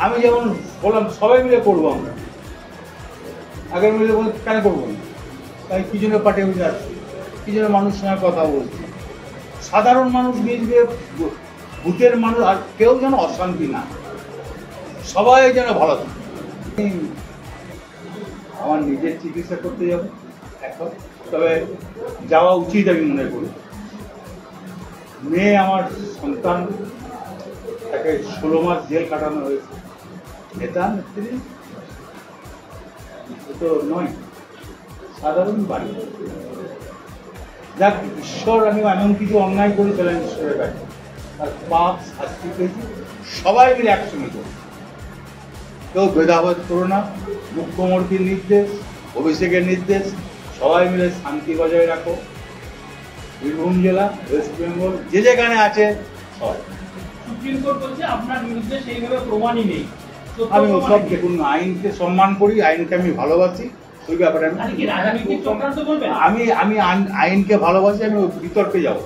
আমি যেমন বললাম সবাই মিলে করবো, আমরা আগের মিলে কেন করবো না? তাই কি জন্য পার্টি অফিসে আসছি, কি জন্য মানুষের সঙ্গে কথা বলছি, সাধারণ মানুষ মিলবে, ভূতের মানুষ, আর কেউ যেন অশান্তি না, সবাই যেন ভালো থাকে। আমার নিজের চিকিৎসা করতে যাবো এখন, তবে যাওয়া উচিত আমি মনে করি। মেয়ে আমার সন্তান, তাকে 16 মাস জেল কাটানো হয়েছে, নেতা নেত্রী তো নয়, সাধারণ বাড়ি। যাক, ঈশ্বর, আমি এমন কিছু অন্যায় করেছিলাম ঈশ্বরের কাছে, আর পাপ শাস্তি পেয়েছি, সবাই মিলে একসঙ্গে করো, কেউ ভেদাভেদ করো না। মুখ্যমন্ত্রীর নির্দেশ, অভিষেকের নির্দেশ, সবাই মিলে শান্তি বজায় রাখো। বীরভূম জেলা, ওয়েস্ট বেঙ্গল, যে যেখানে আছে সব। সুপ্রিম কোর্ট বলছে আপনার বিরুদ্ধে সেইভাবে প্রমাণই নেই। আমি সব দেখুন, আইনকে সম্মান করি, আইনকে আমি ভালোবাসি, ওই ব্যাপারে আমি আইনকে ভালোবাসি, আমি বিতর্কে যাবো।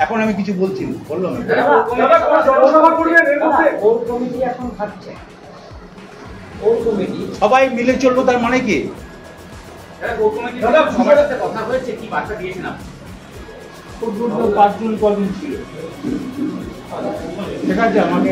এখন আমি কিছু বলছি না, বললাম সবাই মিলে চলবো, তার মানে কি? পাঁচজন কদিন ছিল, ঠিক আছে, আমাকে